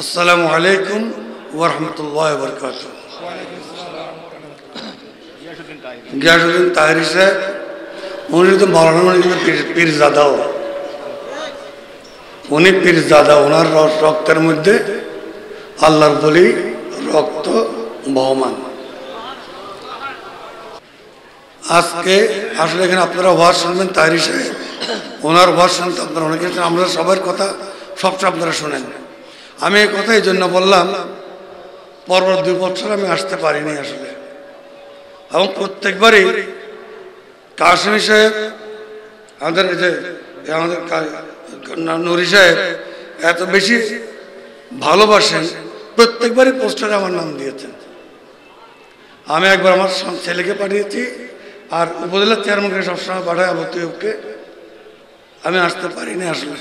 আসসালামু আলাইকুম ওয়া রাহমাতুল্লাহি ওয়া বারাকাতুহু। গিয়াসউদ্দিন তাহেরি সাহেব উনি তো মাওলানা পীরজাদাও, উনি পীরজাদা, ওনার রক্তের মধ্যে আল্লাহর বলি রক্ত বহমান। আজকে আসলে এখানে আপনারা ওয়াজ শুনবেন তাহেরি সাহেব, ওনার ওয়াজ শুনতে আপনারা অনেকে, আমরা সবার কথা সবটা আপনারা শোনেন। আমি এই কথা এই জন্য বললাম, পরপর 2 বছর আমি আসতে পারিনি আসলে, এবং প্রত্যেকবারই কাশিমি সাহেব আমাদের নুরি সাহেব এত বেশি ভালোবাসেন, প্রত্যেকবারই পোস্টারে আমার নাম দিয়েছেন। আমি একবার আমার ছেলেকে পাঠিয়েছি, আর উপজেলার চেয়ারম্যানকে সবসময় পাঠায় আবু তৈয়বকে। আমি আসতে পারিনি আসলে,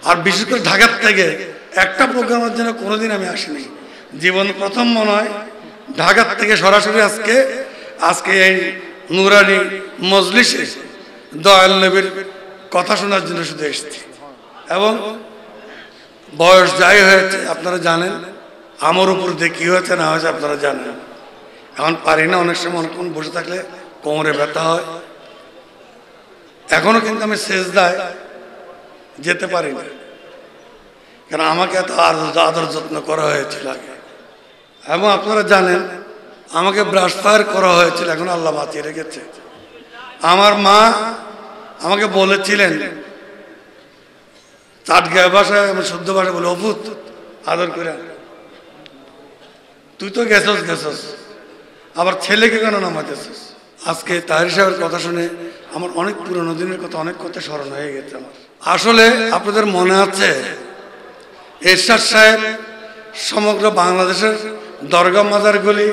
আর বিশেষ করে ঢাকার থেকে একটা প্রোগ্রামের জন্য কোনোদিন আমি আসিনি, জীবন প্রথম মনে হয় ঢাকার থেকে সরাসরি আজকে এই নুরানি মজলিসে দয়াল নবীর কথা শোনার জন্য শুধু এসেছি। এবং বয়স যাই হয়েছে আপনারা জানেন, আমার উপর দিয়ে কী হয়েছে না হয়েছে আপনারা জানেন। এখন পারি না, অনেক সময় অনেকক্ষণ বসে থাকলে কোমরে ব্যথা হয়। এখনো কিন্তু আমি সেজদায় যেতে পারি না, কারণ আমাকে এত আদর যত্ন করা হয়েছিল আগে। এবং আপনারা জানেন আমাকে ব্রাশ ফায়ার করা হয়েছিল, এখন আল্লাহ বাঁচিয়ে রেখেছে। আমার মা আমাকে বলেছিলেন চাটগাঁয় ভাষায়, আমি শুদ্ধ ভাষায় বলি, অভূত আদর করে, তুই তো গেছস, আবার ছেলেকে কেন নামাতেছিস। আজকে তাহেরি সাহেবের কথা শুনে আমার অনেক পুরনো দিনের কথা, অনেক কথা স্মরণ হয়ে গেছে আমার। আসলে আপনাদের মনে আছে এরশাদ সাহেব সমগ্র বাংলাদেশের দরগা মাজারগুলি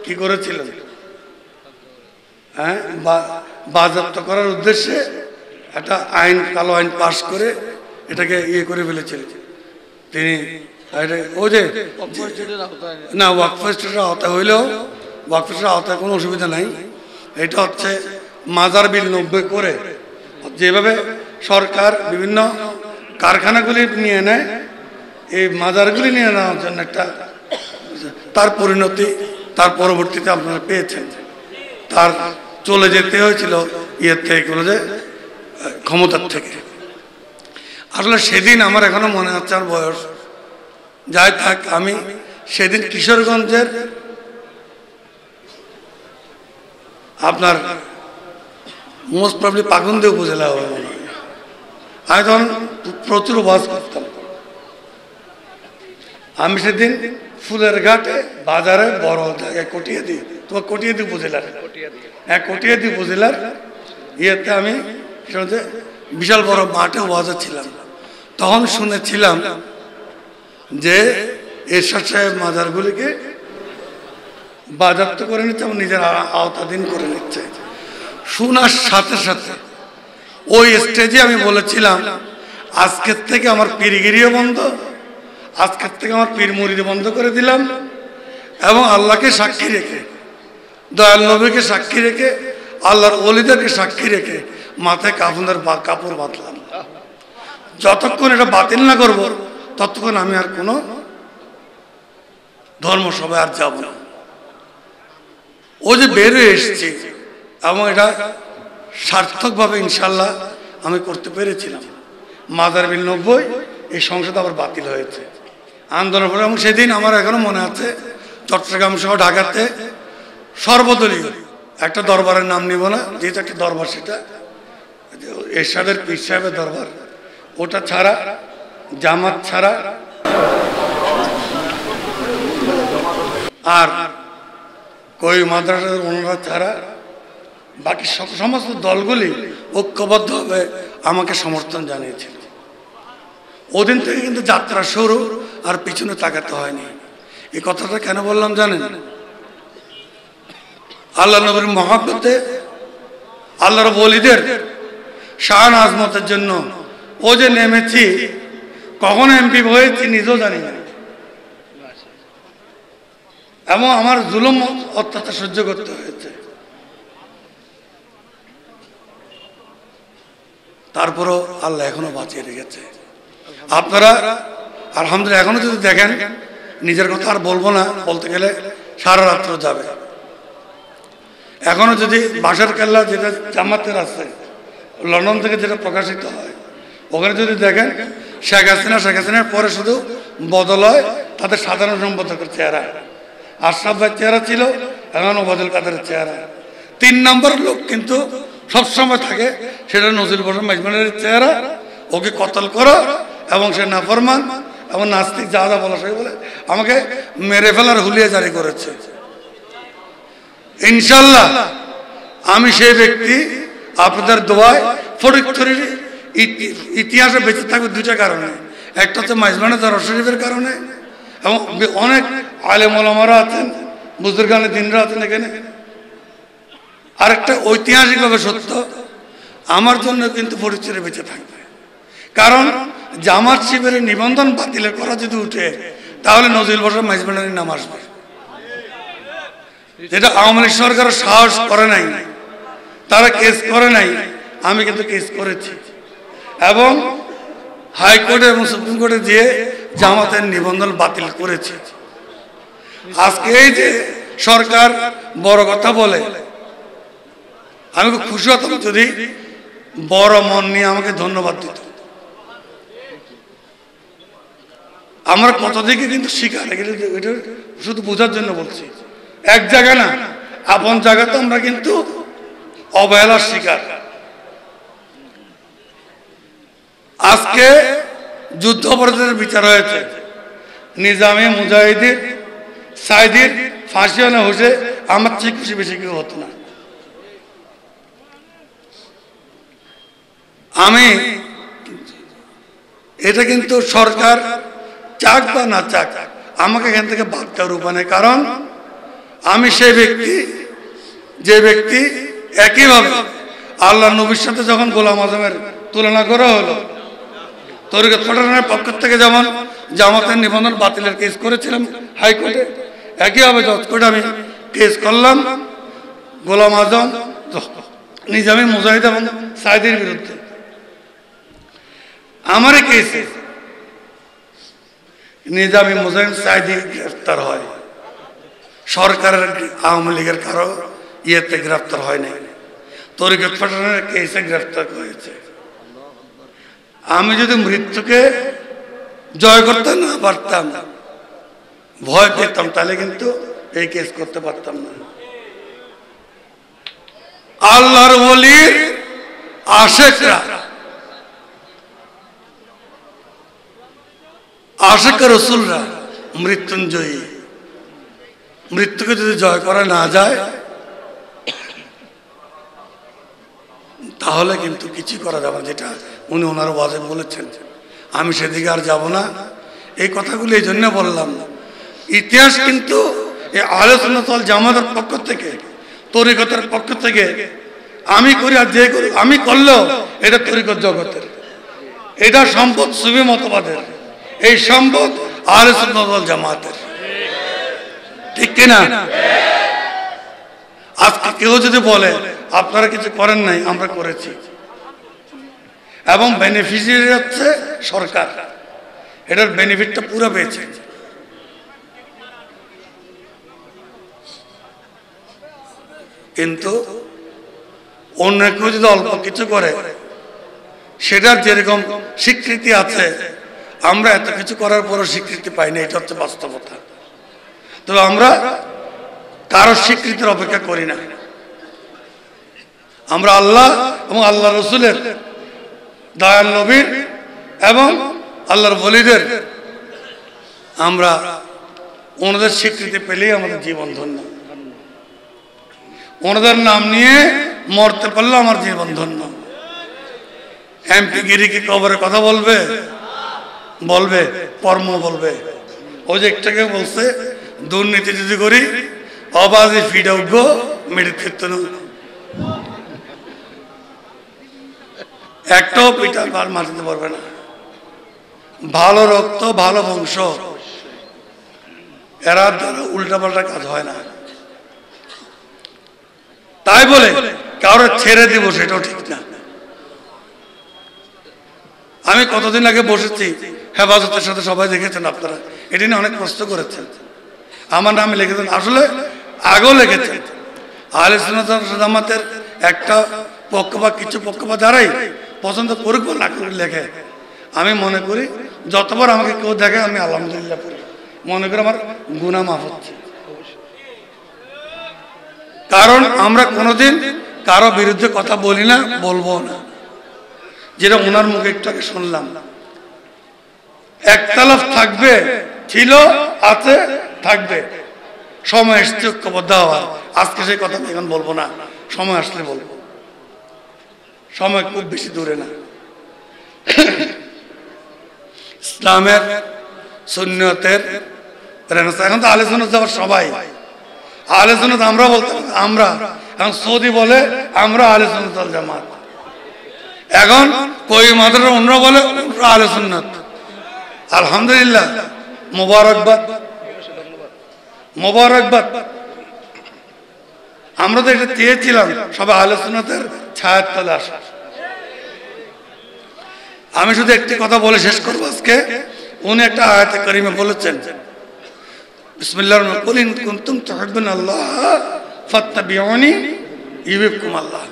কি করেছিলেন? হ্যাঁ, বাজেয়াপ্ত করার উদ্দেশ্যে একটা আইন, কালো আইন পাশ করে এটাকে করে ফেলেছিলেন তিনি। ওই যে না, ওয়াকফ রেজিস্ট্রির আওতায় হইলেও ওয়াকফ রেজিস্ট্রির আওতায় কোনো অসুবিধা নাই। এটা হচ্ছে মাজার বিল 90 করে, যেভাবে সরকার বিভিন্ন কারখানাগুলি নিয়ে নেয়, এই মাজারগুলি নিয়ে নেওয়ার জন্য একটা তার পরিণতি, তার পরবর্তীতে আপনারা পেয়েছেন। তার চলে যেতে হয়েছিল ইয়ের থেকে, যে ক্ষমতার থেকে। আসলে সেদিন আমার এখনো মনে হচ্ছে, আর বয়স যাই থাক, আমি সেদিন কিশোরগঞ্জের আপনার মোস্ট প্রবলি পাকুন্দে উপজেলা হবে মনে হয়। আমি তখন প্রচুর ওয়াজ করতাম। আমি সেদিন ফুলের ঘাটে বাজারে বড় জায়গায় কটিয়াদি, তোমার কটিয়াদি উপজেলার, কটিয়াদি উপজেলার ইয়েতে আমি বিশাল বড় মাঠে ওয়াজে ছিলাম। তখন শুনেছিলাম যে এরশাদ সাহেব মাজারগুলিকে বাজেয়াপ্ত করে নিচ্ছে এবং নিজের আওতাধীন করে নিচ্ছে। শোনার সাথে সাথে ওই স্টেজে আমি বলেছিলাম, আজকের থেকে আমার পীরগিরিও বন্ধ, আজকের থেকে আমার পীর মুরিদি বন্ধ করে দিলাম, এবং আল্লাহকে সাক্ষী রেখে, দয়াল নবীকে সাক্ষী রেখে, আল্লাহর ওলিদেরকে সাক্ষী রেখে মাথায় কাফনের কাপড় বাঁধলাম। যতক্ষণ এটা বাতিল না করব ততক্ষণ আমি আর কোনো ধর্মসভায় আর যাব না। ও যে বেরিয়ে এসেছি, এবং এটা সার্থকভাবে ইনশাল্লাহ আমি করতে পেরেছিলাম। মাজার বিল 90 এই সংসদ আবার বাতিল হয়েছে আন্দোলন করে। এবং সেদিন আমার এখনো মনে আছে, চট্টগ্রাম সহ ঢাকাতে সর্বদলীয় একটা দরবারের নাম নিব না, যেহেতু একটা দরবার, সেটা এরশাদের পীর সাহেবের দরবার, ওটা ছাড়া, জামাত ছাড়া আর কই মাদ্রাসার ওনারা ছাড়া বাকি সমস্ত দলগুলি ঐক্যবদ্ধভাবে আমাকে সমর্থন জানিয়েছিল। ওদিন থেকে কিন্তু যাত্রা শুরু, আর পিছনে তাকাতে হয়নি। এই কথাটা কেন বললাম জানেন? আল্লাহ নবীর মহব্বতে, আল্লাহর ওলিদের শান আজমতের জন্য ও যে নেমেছি, কখন এমপি হয়েছি নিজেও জানি না, এবং আমার জুলুম অত্যাচার সহ্য করতে হয়েছে। তারপরও আল্লাহ এখনো বাঁচিয়ে রেখেছে। আপনারা আলহামদুলিল্লাহ এখনো যদি দেখেন, নিজের কথা আর বলবো না, বলতে গেলে সারা রাত্র যাবে। এখনো যদি বাঁশের কেল্লা যেটা জামাতের আছে, লন্ডন থেকে যেটা প্রকাশিত হয়, ওখানে যদি দেখেন শেখ হাসিনার পরে শুধু বদল হয় তাদের সাধারণ সম্পাদকের চেহারা। আশরাফ ভাইয়ের চেহারা ছিল, এখন ওবায়দুল কাদেরের চেহারা। 3 নম্বর লোক কিন্তু সবসময় থাকে, সেটা নজরুল বসন মাইজমানের চেহারা। ওকে কতল করো এবং সে নাফরমান এবং নাস্তিক, যা যা বলা সে বলে, আমাকে মেরে ফেলার হুলিয়া জারি করেছে। ইনশাল্লাহ আমি সেই ব্যক্তি, আপনাদের দোয়ায় ফটিকছড়ির ইতিহাসে বেঁচে থাকবে 2টা কারণে। একটা হচ্ছে মাইজমানের দরবার শরীফের কারণে, এবং অনেক আলেম ওলামারা আছেন, বুজুর্গানে দিনরা আছেন এখানে। আরেকটা ঐতিহাসিকভাবে সত্য, আমার জন্য কিন্তু ফটিকছড়ি বেঁচে থাকবে। কারণ জামাত শিবিরের নিবন্ধন বাতিলের করা যদি উঠে, তাহলে নজরুল বসন মাইজমানের নাম আসবে, যেটা আওয়ামী লীগ সরকার সাহস করে নাই, তারা কেস করে নাই। আমি কিন্তু কেস করেছি এবং হাইকোর্টে এবং সুপ্রিম কোর্টে দিয়ে জামাতের নিবন্ধন বাতিল করেছি। আজকে এই যে সরকার বড় কথা বলে, আমি খুব খুশি হতাম যদি বড় মন নিয়ে আমাকে ধন্যবাদ দিত। আমরা কত দিকে কিন্তু শিকার, এটা শুধু বোঝার জন্য বলছি। এক জায়গা না, আপন জায়গাতে আমরা কিন্তু অবহেলার শিকার। আজকে যুদ্ধ অপরাধীদের বিচার হয়েছে, নিজামী, মুজাহিদির, সাইদির ফাঁসি হলে হয়েছে, আমার চেয়ে খুশি বেশি কেউ হতো না। আমি এটা কিন্তু সরকার চাক বা না চাক, আমাকে এখান থেকে বাদ দেওয়ার উপায় নেই। কারণ আমি সেই ব্যক্তি, যে ব্যক্তি একইভাবে আল্লাহ নবীর সাথে যখন গোলাম আজমের তুলনা করা হলো, তরিকত পাঠানোর পক্ষ থেকে যেমন জামাতের নিবন্ধন বাতিলের কেস করেছিলাম হাইকোর্টে, একইভাবে জজ কোর্টে আমি কেস করলাম গোলাম আজম, নিজামী, মুজাহিদ এবং সাইদির বিরুদ্ধে। আমার কেসে নিজামী, মুজাহিদ, সাইদি গ্রেফতার হয়, সরকারের আওয়ামী লীগের কারো ইয়েতে গ্রেফতার হয় নাই, তরিকত পাঠানোর কেসে গ্রেফতার হয়েছে। আমি যদি মৃত্যুকে জয় করতে না পারতাম, ভয় পেতাম, তাহলে কিন্তু এই কেস করতে পারতাম না। আল্লাহর ওলির আশিকরা, আশিক রাসূলরা মৃত্যুঞ্জয়ী, মৃত্যুকে যদি জয় করা না যায় তাহলে কিন্তু কিছু করা যাবে না, যেটা উনি ওনার ওয়াজে বলেছেন। আমি সেদিকে আর যাব না। এই কথাগুলো এই জন্য বললাম, ইতিহাস কিন্তু এই আহলে সুন্নাত ওয়াল জামাতের পক্ষ থেকে, তরিকতের পক্ষ থেকে, আমি করি আর যে করি, আমি করলেও এটা তরিকত জগতের, এটা সম্পদ সুফি মতবাদের, এই সম্পদ আহলে সুন্নাত ওয়াল জামাতের, ঠিক কিনা? আজকে কেউ যদি বলে আপনারা কিছু করেন নাই, আমরা করেছি, এবং বেনিফিশিয়ারি হচ্ছে সরকার, এটার বেনিফিটটা পুরো পেয়েছে। কিন্তু অন্য কেউ যদি অল্প কিছু করে, সেটার যেরকম স্বীকৃতি আছে, আমরা এত কিছু করার পরও স্বীকৃতি পাই না, এটা হচ্ছে বাস্তবতা। তবে আমরা কারো স্বীকৃতির অপেক্ষা করি না। আমরা আল্লাহ এবং আল্লাহ রসুলের, দয়াল নবীর এবং আল্লাহর ওলিদের, আমরা ওনাদের স্বীকৃতি পেলেই আমাদের জীবন ধন্য। ওনাদের নাম নিয়ে মরতে পারলে আমার জীবন ধন্য। এমপি গিরিকে কবরে কথা বলবে, বলবে কর্ম বলবে। ওই যে একটাকে বলছে, দুর্নীতি যদি করি অবাধে ফিডা উঠবো, মেডিট ক্ষেত্র একটাও পিঠা বার মাটিতে পারবে না। ভালো রক্ত, ভালো বংশ, এরা দ্বারা উল্টাপাল্টা কাজ হয় না। তাই বলে কারো ছেড়ে দিব সেটাও ঠিক না। আমি কতদিন আগে বসেছি হেফাজতের সাথে সবাই দেখেছেন আপনারা, এটি নিয়ে অনেক প্রশ্ন করেছেন। আমার নামে লিখেছেন, আসলে আগেও লিখেছেন। আহলে সুন্নাত ওয়াল জামাতের একটা পক্ষ বা কিছু পক্ষ বা যারাই পছন্দ করুক বা না করুক লেখে, আমি মনে করি যতবার আমাকে কেউ দেখে আমি আলহামদুলিল্লাহ করি, মনে করি আমার গুনাহ মাফ হচ্ছে। কারণ আমরা কোনোদিন কারো বিরুদ্ধে কথা বলি না, বলবো না। যেটা ওনার মুখে একটু আগে শুনলাম, একতলাফ থাকবে, ছিল, আছে, থাকবে, সময় আসছে ঐক্যবদ্ধ হওয়ার। আজকে সেই কথা আমি এখন বলবো না, সময় আসলে বলবো, সময় খুব বেশি দূরে না। ইসলামের সুন্নতের এখন তো আহলে সুন্নাত যাবার সবাই আহলে সুন্নাত, আমরা বলতাম আমরা, এখন সৌদি বলে আমরা আহলে সুন্নাত ওয়াল জামাত, এখন কই মাদ্রাসা অন্যরা বলে আহলে সুন্নাত। আলহামদুলিল্লাহ, মোবারকবাদ, মোবারকবাদ। আমরা তো এটা চেয়েছিলাম সবাই আহলে সুন্নাতের ছায়ার তলে আসা। আমি শুধু একটি কথা বলে শেষ করবো আজকে। উনি একটা আয়াতে কারিমে বলেছেন, বিসমিল্লাহির রহমানির রহিম, কুল ইন কুনতুম তুহিব্বুনাল্লাহ ফাত্তাবিউনি ইউহিব্বুকুমুল্লাহ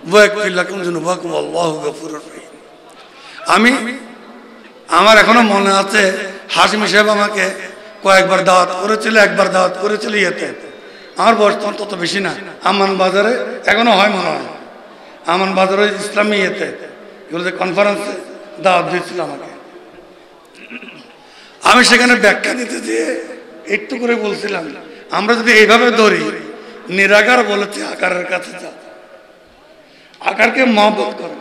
ওয়া ইয়াগফির লাকুম যুনুবাকুম আল্লাহু গফুরুর রহিম। আমার এখনো মনে আছে, হাশিমি সাহেব আমাকে কয়েকবার দাওয়াত করেছিল, একবার দাওয়াত করেছিল ইয়েতে, আমার বয়স তখন তত বেশি না, আমান বাজারে, এখনো হয় মনে হয়, আমান বাজারে ইসলামী ইয়েতে এগুলোতে কনফারেন্সে দাওয়াত দিয়েছিল আমাকে। আমি সেখানে ব্যাখ্যা দিতে দিয়ে একটু করে বলছিলাম, আমরা যদি এইভাবে ধরি, নিরাকার বলেছে আকারের কাছে যা, আকারকে মহব্বত করো,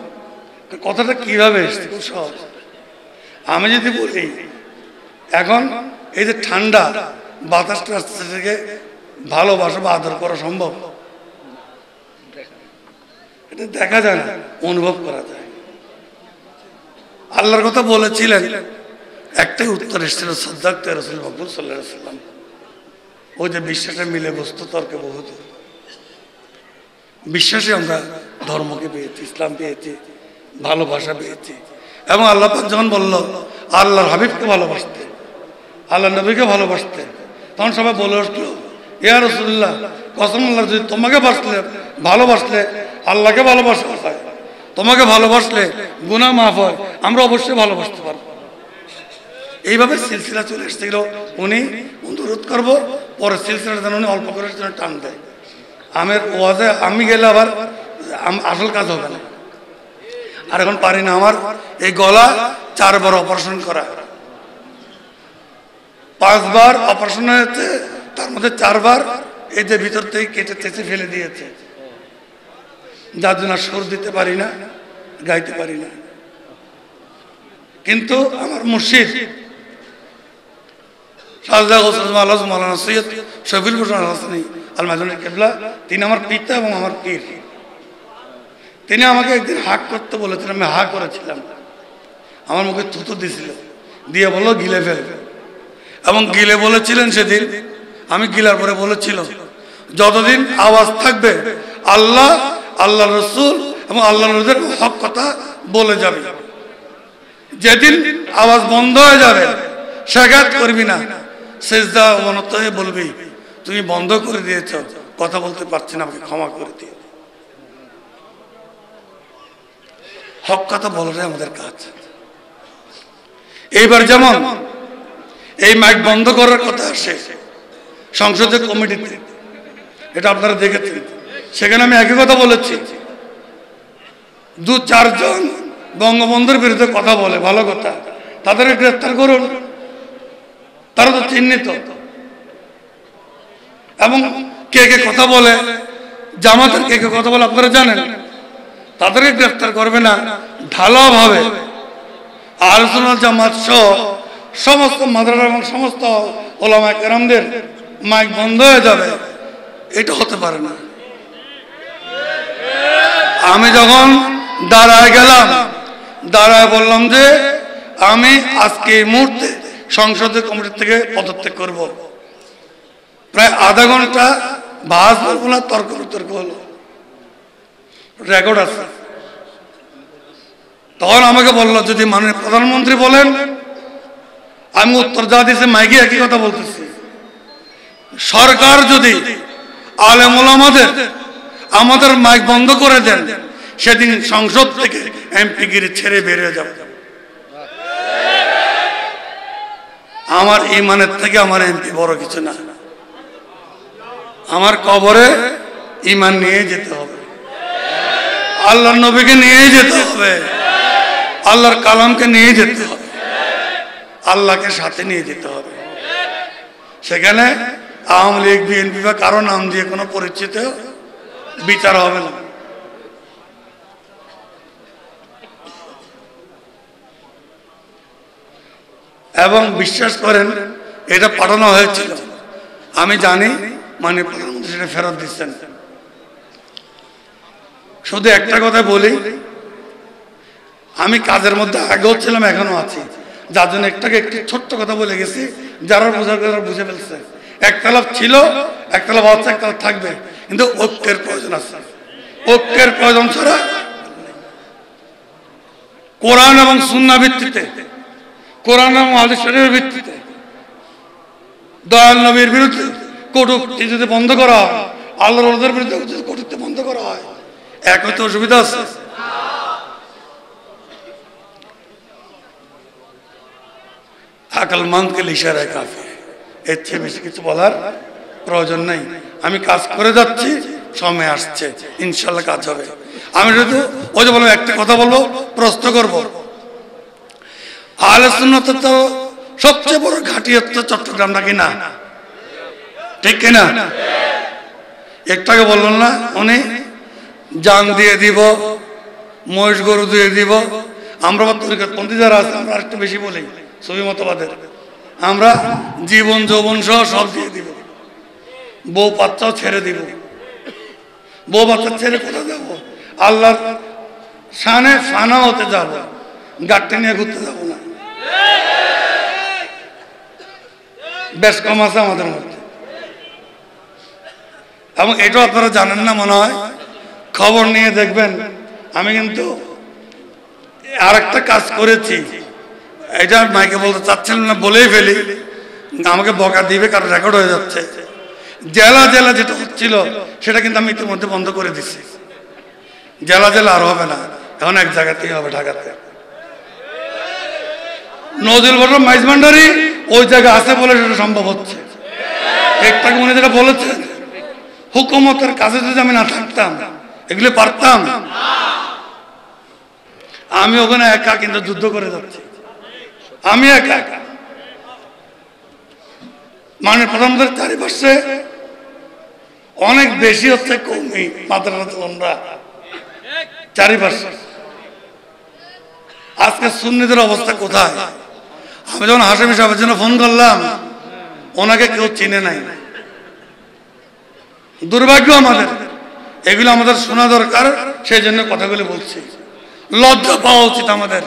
কথাটা কিভাবে এসছে, খুব সহজ। আমি যদি বলি এখন এই যে ঠান্ডা বাতাসটা আসছে, থেকে ভালোবাসা বা আদর করা সম্ভব? এটা দেখা যায় না, অনুভব করা যায়। আল্লাহর কথা বলেছিলেন, একটাই উত্তর এসেছিল, সাদ্দাকতা রাসূল মাকবুল সাল্লাল্লাহু আলাইহি ওয়াসাল্লাম। ওই যে বিশ্বাসে মিলে বস্তু তর্কে বহুত, বিশ্বাসে আমরা ধর্মকে পেয়েছি, ইসলাম পেয়েছি, ভালোবাসা পেয়েছি। এবং আল্লাহ পাক যখন বলল আল্লাহর হাবিবকে ভালোবাসতে, আল্লাহ নবীকে ভালোবাসতে, তখন সবাই বলে উঠলো, ইয়া রাসূলুল্লাহ, কসম আল্লাহ, যদি তোমাকে ভালোবাসলে আল্লাহকে ভালোবাসা হয়, তোমাকে ভালোবাসলে গুনাহ মাফ হয়, আমরা অবশ্যই ভালোবাসতে পারবো। এইভাবে সিলসিলা চলে এসেছিল। উনি অনুরোধ করবো, পরে সিলসিলাটা যেন উনি অল্প করে টান দেয়। আমের ওয়াজে আমি গেলে আবার আসল কাজ হবে না। আর এখন পারি না, আমার এই গলা 4 বার অপারেশন করা, 5 বার অপারেশন হয়েছে, তার মধ্যে 4 বার এই যে ভিতর থেকে কেটে চেঁচে ফেলে দিয়েছে, যার জন্য সুর দিতে পারি না, গাইতে পারি না। কিন্তু আমার মুর্শিদ মাওলানা সৈয়দ শফিউল হোসেন হাসানী আল মাদানী কিবলা, তিনি আমার পিতা এবং আমার পীর। তিনি আমাকে একদিন হাক করতে বলেছিলেন, আমি হা করেছিলাম। আমার মুখে থুতু দিয়েছিল, দিয়ে বললো গিলে ফেল, এবং গিলে বলেছিলেন সেদিন। আমি গিলার পরে বলেছিল, যতদিন আওয়াজ থাকবে আল্লাহ, আল্লাহ রসুল এবং আল্লাহ রসুলের হক কথা বলে যাবে। যেদিন আওয়াজ বন্ধ হয়ে যাবে, শাগাত করবি না, সেজদা অবনত হয়ে বলবি, তুমি বন্ধ করে দিয়েছ, কথা বলতে পারছি না, আমাকে ক্ষমা করে দিও। হক কথা বলাটাই আমাদের কাজ। এইবার যেমন এই মাইক বন্ধ করার কথা আসে সংসদের কমিটিতে, এটা আপনারা দেখেছেন, সেখানে আমি একই কথা বলেছি, 2-4 জন বঙ্গবন্ধুর বিরুদ্ধে কথা বলে, ভালো কথা, তাদেরকে গ্রেফতার করুন, তারা তো চিহ্নিত। এবং কে কে কথা বলে, জামাতের কে কে কথা বলে আপনারা জানেন, তাদেরকে গ্রেফতার করবে না, ঢালাওভাবে আহলে সুন্নাত জামাত সহ সমস্ত মাদ্রাসা এবং সমস্ত ওলামা কেরামদের মাইক বন্ধ হয়ে যাবে, এটা হতে পারে না। আমি যখন দাঁড়ায় গেলাম, দাঁড়ায় বললাম যে আমি আজকে এই মুহূর্তে সংসদের কমিটি থেকে পদত্যাগ করব। প্রায় আধা ঘন্টা বাস বলবো না, তর্ক বিতর্ক হলো, রেকর্ড আছে। তখন আমাকে বললো, যদি মাননীয় প্রধানমন্ত্রী বলেন আমি উত্তর যা দিয়েছি মাইকে একই কথা বলতেছি, সরকার যদি আলেম ওলামাদের আমাদের মাইক বন্ধ করে দেন, সেদিন সংসদ থেকে এমপি গিরি ছেড়ে বেরিয়ে যাবে। আমার ইমানের থেকে আমার এমপি বড় কিছু না। আমার কবরে ইমান নিয়ে যেতে হবে, আল্লাহর নবীকে নিয়ে যেতে হবে, আল্লাহর কালামকে নিয়ে যেতে হবে, আল্লাহকে সাথে নিয়ে যেতে হবে। সেখানে আওয়ামী লীগ বিএনপি বা কারো নাম দিয়ে কোনো পরিচিত বিচার হবে না। এবং বিশ্বাস করেন এটা পাঠানো হয়েছিল, আমি জানি মানে প্রধানমন্ত্রী সেটা ফেরত দিচ্ছেন। শুধু একটা কথা বলি, আমি কাজের মধ্যে আগেও ছিলাম এখনো আছি, যার জন্য একটাকে একটি ছোট্ট কথা বলে গেছি, যারা বোঝার কথা বুঝে ফেলছে। একতলাফ ছিল, একতলাফ আছে, একতলাফ থাকবে, কিন্তু ঐক্যের প্রয়োজন আছে। ঐক্যের প্রয়োজন ছাড়া কোরআন এবং সুন্নাহ ভিত্তিতে, কোরআন এবং হাদিস শরীফের ভিত্তিতে দয়াল নবীর বিরুদ্ধে কটূক্তি যদি বন্ধ করা হয়, আল্লাহর ওদের বিরুদ্ধে যদি কটূক্তি বন্ধ করা হয়, এক হয়তো অসুবিধা আছে। আকলমন্দকে ইশারায় কাফি, এর চেয়ে বেশি কিছু বলার প্রয়োজন নেই। আমি কাজ করে যাচ্ছি, সময় আসছে ইনশাল্লাহ কাজ হবে। আমি শুধু ওই যে বলবো, একটা কথা বলবো, প্রশ্ন করবো, আহলে সুন্নাতের তো সবচেয়ে বড় ঘাঁটি হচ্ছে চট্টগ্রাম, নাকি না? ঠিক কিনা? একটাকে বললেন না উনি, জান দিয়ে দিব, মহিষ গরু দিয়ে দিব। আমরা তরিকতপন্থী যারা আছে, আমরা একটু বেশি বলি, সবই মতবাদের, আমরা জীবন যৌবন সহ সব দিয়ে দিব, বউ বাচ্চাও ছেড়ে দিব। বউ বাচ্চা ছেড়ে কোথায় যাব? আল্লাহর শানে ফানা হতে যাব, গাড়িটা নিয়ে ঘুরতে যাব না। বেশ কম আছে আমাদের মধ্যে, এবং এটাও আপনারা জানেন না মনে হয়, খবর নিয়ে দেখবেন। আমি কিন্তু আরেকটা কাজ করেছি, এটা মাইকে বলতে চাচ্ছিলাম না, বলেই ফেলি, আমাকে বকা দিবে কারণ রেকর্ড হয়ে যাচ্ছে। জেলা জেলা যেটা হচ্ছিল সেটা কিন্তু আমি ইতিমধ্যে বন্ধ করে দিচ্ছি। জেলা জেলা আর হবে না, এখন এক জায়গাতেই হবে, ঢাকাতে। নজরুল বড় মাইজভান্ডারি ওই জায়গা আছে বলে সেটা সম্ভব হচ্ছে। একটাকে উনি যেটা বলেছেন, হুকুমতের কাছে যদি আমি না থাকতাম এগুলো পারতাম। আমি ওখানে একা কিন্তু যুদ্ধ করে যাচ্ছি, আমি একা একা। মানে প্রধানমন্ত্রীর চারিপাশে অনেক বেশি হচ্ছে কৌমি মাদ্রাসা চারিপাশে। আজকে সুন্নিদের অবস্থা কোথায়? আমি যখন হাশেমি সাহেবের জন্য ফোন করলাম, ওনাকে কেউ চিনে নাই। দুর্ভাগ্য আমাদের, এগুলো আমাদের শোনা দরকার, সেই জন্য কথাগুলো বলছি। লজ্জা পাওয়া উচিত আমাদের।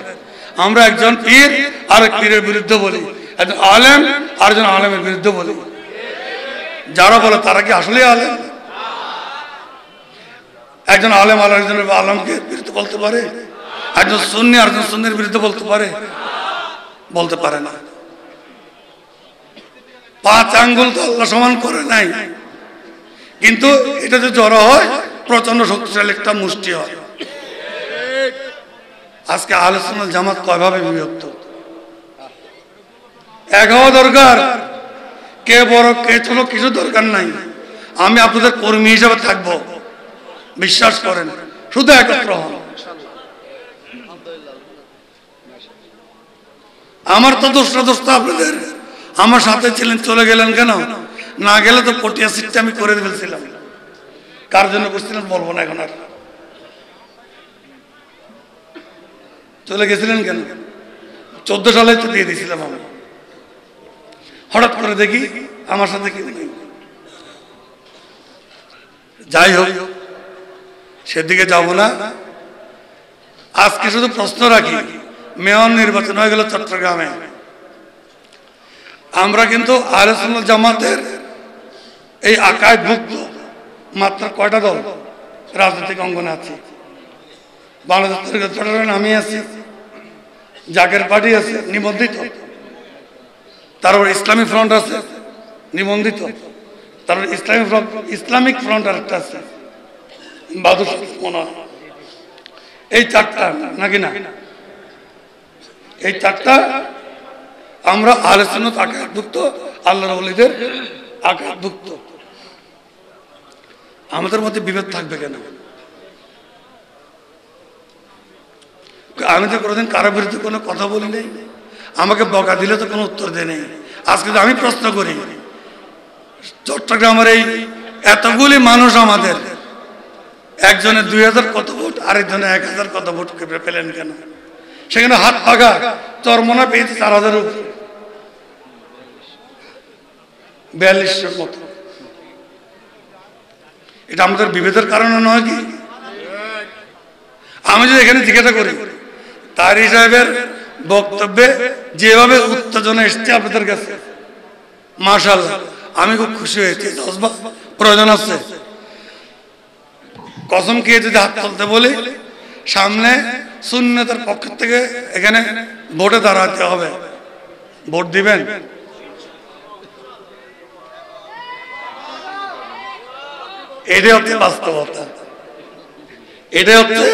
আমরা একজন পীর আরেক পীরের বিরুদ্ধে বলি, একজন আলেম আরেকজন আলেমের বিরুদ্ধে বলি। যারা বলে তারা কি আসলে আলেম? একজন আলেম আরেকজনের আলেমকে বিরুদ্ধে বলতে পারে? একজন সুন্নি আরেকজন সুন্নির বিরুদ্ধে বলতে পারে? বলতে পারে না। 5 আঙ্গুল তো আল্লাহ সমান করে নাই, কিন্তু এটা যে জড়ো হয় প্রচন্ড শক্তিশালী একটা মুষ্টি হয়। আজকে আহলে সুন্নাত জামাত কয়ভাবে বিভক্ত? এক হওয়া দরকার। কে বড় কে ছোট কিছু দরকার নাই। আমি আপনাদের কর্মী হিসেবে থাকবো, বিশ্বাস করেন, শুধু একত্র হন। আমার তো দোষটা আপনাদের, আমার সাথে ছিলেন, চলে গেলেন কেন? না গেলে তো পটিয়া সিটটা আমি করে ফেলছিলাম। কার জন্য করছিলেন বলবো না এখন আর। চলে গেছিলেন কেন? 14 সালে তো দিয়ে দিয়েছিলাম আমি। হঠাৎ করে দেখি আমার সাথে কি নেই। যাই হোক, সেদিকে যাব না। আজকে শুধু প্রশ্ন রাখি, মেয়র নির্বাচন হয়ে গেল চট্টগ্রামে। আমরা কিন্তু আহলে সুন্নাত জামাতের এই আকায় ভুক্ত মাত্র কয়টা দল রাজনৈতিক অঙ্গনে আছে? বাংলাদেশ আমি আছি, জাকের পার্টি আছে নিবন্ধিত, তারপর ইসলামিক ফ্রন্ট আছে নিবন্ধিত, তারপর ইসলামিক ফ্রন্ট আরেকটা আছে বাদুর মনে হয়। এই চারটা নাকি না, এই চারটা আমরা আহলে সুন্নাত আকিদাভুক্ত, আল্লাহর ওলিদের আকিদাভুক্ত। আমাদের মধ্যে বিভেদ থাকবে কেন? আমি তো কোনোদিন কারোর বিরুদ্ধে কোনো কথা বলি নাই, আমাকে বকা দিলে তো কোনো উত্তর দেয় নেই। আজকে আমি প্রশ্ন করি, চট্টগ্রামের এই এতগুলি মানুষ আমাদের, একজনের 2000 কত ভোট, আরেকজনের 1000 কত ভোট পেলেন কেন? সেখানে হাত পাকা চরমনা পেয়েছে 4000 উপরে, 4200 মতো। এটা আমাদের বিভেদের কারণে নয় কি? আমি যদি এখানে জিজ্ঞাসা করি তারি সাহেবের বক্তব্যে যেভাবে উত্তেজনা এসছে আপনাদের কাছে, মাশাআল্লাহ আমি খুব খুশি হয়েছি। প্রয়োজন আছে কসম খেয়ে যদি হাত তুলতে বলি, সামনে সুন্নাতের পক্ষ থেকে এখানে ভোটে দাঁড়াতে হবে, ভোট দিবেন? এটাই হচ্ছে বাস্তবতা, এটাই হচ্ছে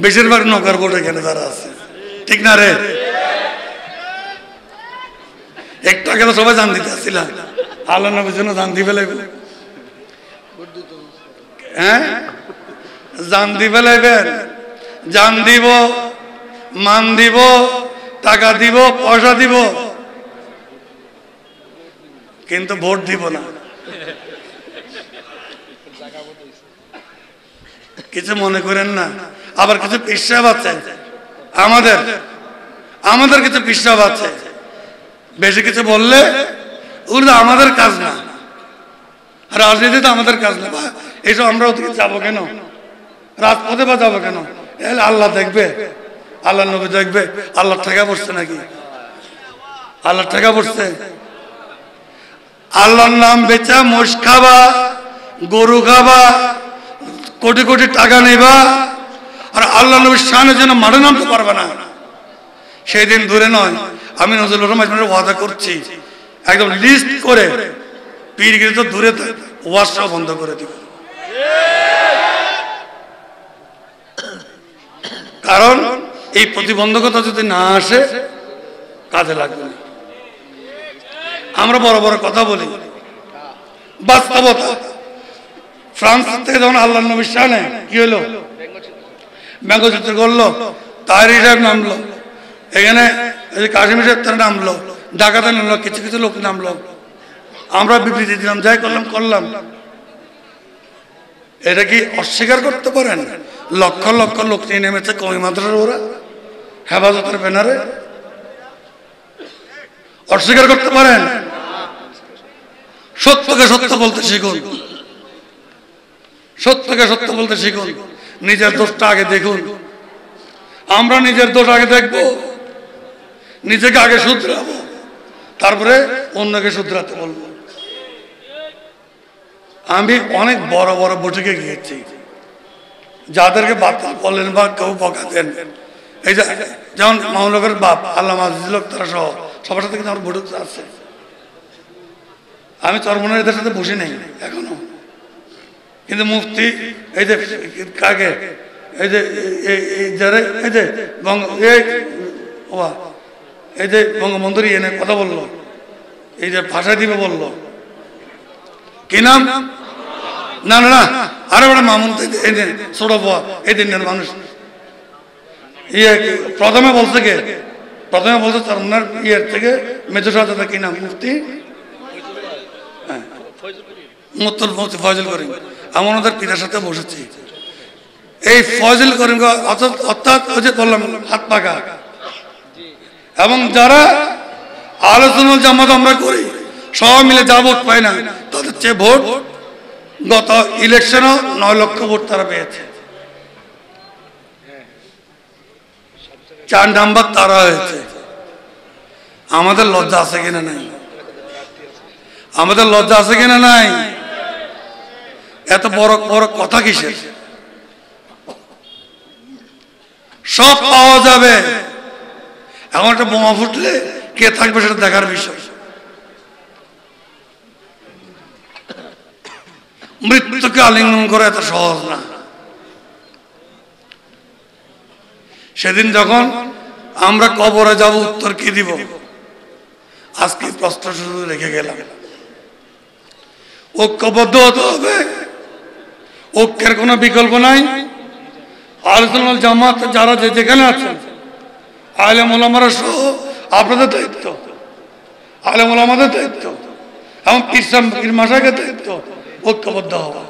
বেশিরভাগ নৌকার ভোট এখানে যারা আছে, ঠিক না রে? একটু আগে তো সবাই জান দিতে আসছিলাম, আল্লাহ নবীর জন্য জান দিবে লাগবে, হ্যাঁ জান দিবে লাগবেন, জান দিব, মান দিব, টাকা দিব, পয়সা দিব, কিন্তু ভোট দিব না। কিছু মনে করেন না। আবার কিছু পিসাব আছে আমাদের কিছু পিসাব আছে, বেশি কিছু বললে ওগুলো আমাদের কাজ না, রাজনীতি তো আমাদের কাজ না। এইসব আমরা ওদিকে যাবো কেন? রাজপথে বা যাবো কেন? আল্লাহ দেখবে, আল্লাহ নবী দেখবে, আল্লাহ ঠেকা পড়ছে নাকি? আল্লাহ ঠেকা পড়ছে? আল্লাহর নাম বেচা মোষ খাবা, গরু খাবা, কোটি কোটি টাকা নেবা, আর আল্লাহ নবীর শানের জন্য মাঠে নামতে পারবে না। সেই দিন দূরে নয়, আমি নজরুল রহমান ওয়াদা করছি, একদম লিস্ট করে পীরগিরি তো দূরে ওয়াজটাও বন্ধ করে দিব। কারণ এই প্রতিবন্ধকতা যদি না আসে কাজে লাগবে না। আমরা বড় বড় কথা বলি, বাস্তবতা ফ্রান্স থেকে যখন আল্লাহ নবীর শানে কি হলো, ব্যঙ্গচিত্র করলো, তাহিরি সাহেব নামলো, এখানে কাশিমি সাহেব তারা নামলো, ঢাকাতে নামলো, কিছু কিছু লোক নামলো, আমরা বিবৃতি দিলাম, যাই করলাম। এটা কি অস্বীকার করতে পারেন? লক্ষ লক্ষ লোক নিয়ে নেমেছে কমি মাদ্রাসার ওরা হেফাজতের ব্যানারে, অস্বীকার করতে পারেন? সত্যকে সত্য বলতে শিখুন, সত্যকে সত্য বলতে শিখুন, নিজের দোষটা আগে দেখুন। আমরা নিজের দোষ আগে দেখব, নিজেকে আগে শুধরাবো, তারপরে অন্যকে শুধরাতে বলবো। আমি অনেক বড় বড় বৈঠকে গিয়েছি, যাদেরকে বাতিল করলেন বা কেউ বকাতেন, এই যে যেমন মামলাকের বাপ আল্লামা আজিজুল হক তারা সহ সবার সাথে কিন্তু আমার বৈঠক আছে। আমি চরমনের এদের সাথে বসি নাই এখনো, কিন্তু মুফতি এই যে কাকে এই যে এই যে এই যে বঙ্গবন্ধুর এনে কথা বললো, এই যে ভাষা দিবে বললো, কি নাম? না না না, আরে বড় মামুন ছোট এই দিনের মানুষ। প্রথমে বলছে কে? প্রথমে বলছে চরমনার ইয়ের থেকে মেজর সাহেব, কি নাম? মুফতি ফয়জুল করিম। আমি ওনাদের পিতার সাথে বসেছি। এই ফয়জুল করিম অর্থাৎ ওই যে বললাম হাত পাকা, এবং যারা আলোচনা জামাত আমরা করি সবাই মিলে যা ভোট পায় না তাদের চেয়ে ভোট গত ইলেকশনও 9 লক্ষ ভোট তারা পেয়েছে। 4 নাম্বার তারা হয়েছে। আমাদের লজ্জা আছে কিনা নাই? আমাদের লজ্জা আছে কিনা নাই? এত বড় বড় কথা কিসের? সব পাওয়া যাবে। এমন একটা বোমা ফুটলে কে থাকবে সেটা দেখার বিষয়। মৃত্যুকে আলিঙ্গন করা এত সহজ না। সেদিন যখন আমরা কবরে যাব, উত্তর কি দিব? আজকে প্রশ্ন শুধু রেখে গেলাম। ঐক্যবদ্ধ হতে হবে, ঐক্যের কোনো বিকল্প নাই। আহলে সুন্নাত জামাত যারা যেখানে আছেন, আলেম ওলামারা সহ আপনাদের দায়িত্ব, আলেম ওলামাদের দায়িত্ব এবং পীর মাশায়েখের দায়িত্ব ঐক্যবদ্ধ হওয়া।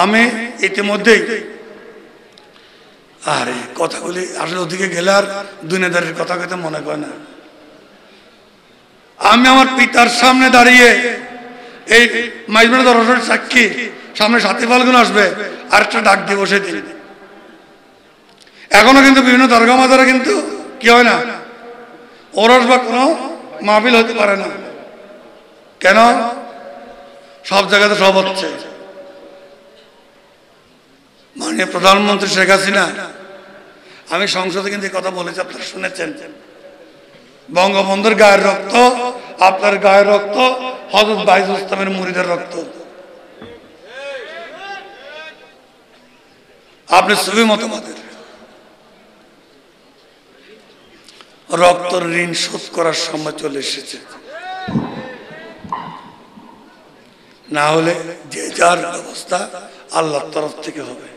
আমি ইতিমধ্যেই আরে কথাগুলি আসলে ওদিকে গেলে আর দুনিয়াদারির কথা কইতে মনে করে না। আমি আমার পিতার সামনে দাঁড়িয়ে এই মাইজবাড়ি দরবারের সাক্ষী, সামনে 7 ফাল্গুন আসবে, আরেকটা ডাক দিব সেদিন। এখনো কিন্তু বিভিন্ন দরগা মাজারে কিন্তু কি হয় না, ওরস বা কোনো মাহফিল হতে পারে না। কেন? সব জায়গাতে সব হচ্ছে। মাননীয় প্রধানমন্ত্রী শেখ হাসিনা, আমি সংসদে কিন্তু এই কথা বলেছি, আপনারা শুনেছেন, বঙ্গবন্ধুর গায়ের রক্ত, আপনার গায়ের রক্ত, হযরত বাইজুল ইসলামের মুরিদের রক্ত। আপনি সুফি মতবাদের রক্তর ঋণ শোধ করার সময় চলে এসেছে। না হলে যে যার ব্যবস্থা আল্লাহর তরফ থেকে হবে।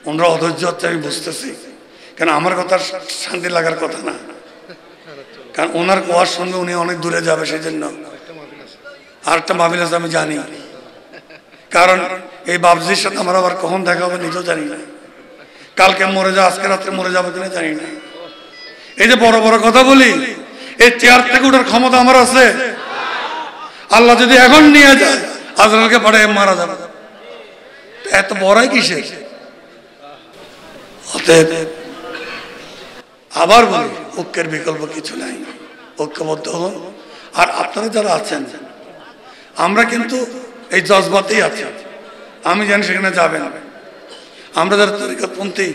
ওনারা অধৈর্য হচ্ছে, আমি বুঝতেছি, কারণ আমার কথা শান্তি লাগার কথা না, কারণ ওনার কোয়ার সঙ্গে উনি অনেক দূরে যাবে, সেই জন্য আরেকটা মাহফিল আছে আমি জানি। কারণ এই বাবজির সাথে আমার আবার কখন দেখা হবে নিজেও জানি না। কালকে মরে যাও, আজকে রাত্রে মরে যাবো কিনা জানি না। এই যে বড় বড় কথা বলি, এই চেয়ার থেকে ওঠার ক্ষমতা আমার আছে। আল্লাহ যদি এখন নিয়ে যায়, আজরালকে পাঠিয়ে মারা যাবে। এত বড়াই কিসের? অতএব আবার বলি, ঐক্যের বিকল্প কিছু নাই, ঐক্যবদ্ধ হন। আর আপনারা যারা আছেন, আমরা কিন্তু এই জজবাতেই আছি, আমি জানি সেখানে যাবেন। আমরা যারা তরিকতপন্থী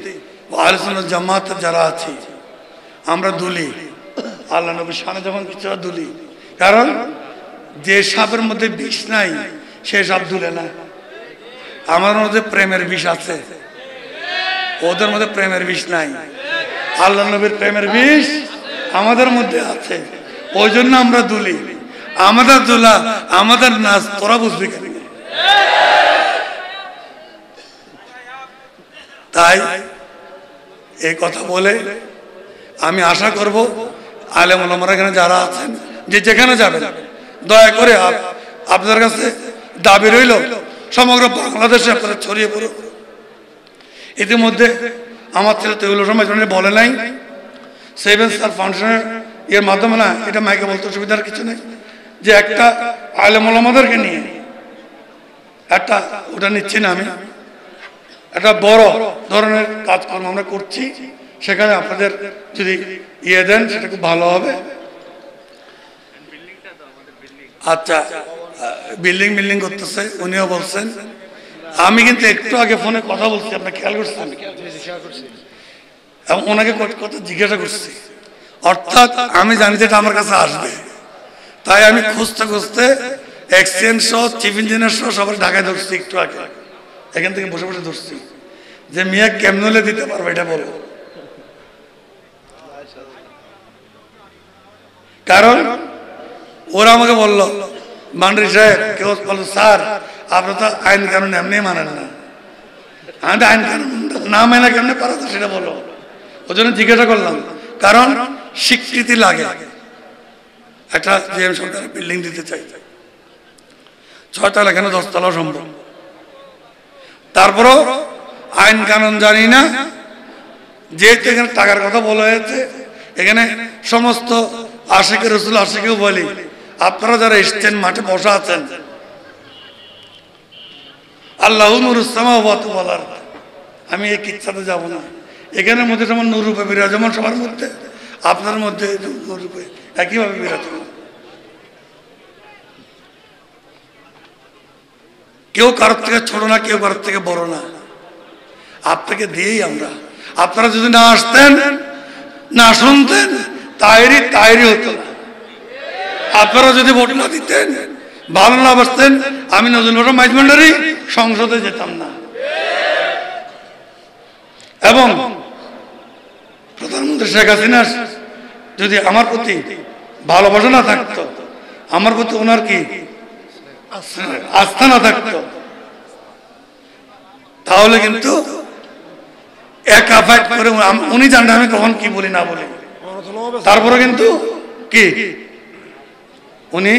আহলে সুন্নাত জামাত যারা আছি, আমরা দুলি, আল্লাহ নবীর শানে যখন কিছু দুলি। কারণ যে সাপের মধ্যে বিষ নাই সে সাপ দুলে না। আমার মধ্যে প্রেমের বিষ আছে, ওদের মধ্যে প্রেমের বিষ নাই। আল্লাহ নবীর প্রেমের বিষ আমাদের মধ্যে আছে, ওই জন্য আমরা দুলি। আমাদের দুলা, আমাদের নাচ তোরা বুঝবি কেন? তাই এই কথা বলে আমি আশা করব আলেম ওলামারা এখানে যারা আছেন, যে যেখানে যাবেন, দয়া করে আপনাদের কাছে দাবি রইল, সমগ্র বাংলাদেশে আপনারা ছড়িয়ে পড়ুন। ইতিমধ্যে আমার ছেলে তৈল সমাজ বলে নাই, সেভেন স্টার ফাউন্ডেশনের এর মাধ্যমে, না এটা মাইকে বলতে অসুবিধার কিছু নেই, যে একটা আলেম ওলামাদেরকে নিয়ে একটা ওটা নিচ্ছি না, আমি একটা বড় ধরনের কাজকর্ম আমরা করছি। সেখানে আপনাদের যদি ইয়ে দেন সেটা খুব ভালো হবে। আচ্ছা, বিল্ডিং করতেছে, উনিও বলছেন। আমি কিন্তু একটু আগে ফোনে কথা বলছি, আপনার খেয়াল করছেন? এবং ওনাকে কথা জিজ্ঞাসা করছি, অর্থাৎ আমি জানি যে এটা আমার কাছে আসবে, তাই আমি খুঁজতে খুঁজতে এক্সচেঞ্জ সহ চিফ ইঞ্জিনিয়ার সহ সবাই ঢাকায় ধরছি। একটু আগে এখান থেকে বসে বসে ধরছি যে মিয়া কেমন হলে দিতে পারবে এটা বলো। কারণ ওরা আমাকে বললো, মান্ডি সাহেব, কেউ বললো স্যার আপনি তো আইন কানুন এমনি মানেন না। আমি তো আইন কানুন না মেনে কেমনে পারা তো সেটা বলো। ওই জন্য জিজ্ঞাসা করলাম, কারণ স্বীকৃতি লাগে। একটা জিএম সরকার বিল্ডিং দিতে চাই, 6 তলা কেন 10 তলাও সম্ভব। তারপরও আইন কানুন জানি না, যেহেতু এখানে টাকার কথা বলা হয়েছে, এখানে সমস্ত আশিকে রসুল আশিকেও বলি, আপনারা যারা এসছেন মাঠে বসা আছেন, আল্লাহ নুরুসমা বলার, আমি এই কিচ্ছাতে যাব না। এখানের মধ্যে যেমন নুরূপে বিরাজমান সবার মধ্যে, আপনার মধ্যে নুরূপে একইভাবে বিরাজমান। কেউ কারোর থেকে ছোট না, কেউ কারোর থেকে বড় না, আপনাকে দিয়েই আমরা। আপনারা যদি না আসতেন না শুনতেন তাইরি হতো না। আপনারা যদি ভোট না দিতেন, ভালো না বসতেন, আমি নজরুল ইসলাম মাইজভান্ডারি সংসদে যেতাম না। এবং প্রধানমন্ত্রী শেখ হাসিনা যদি আমার প্রতি ভালোবাসা না থাকতো, আমার প্রতি ওনার কি আস্থা না থাকতো, তাহলে কিন্তু একা ফাইট করে উনি জানতেন আমি কখন কি বলি না বলি। তারপরে কিন্তু কি উনি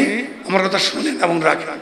আমার কথা শুনেন এবং রাখেন।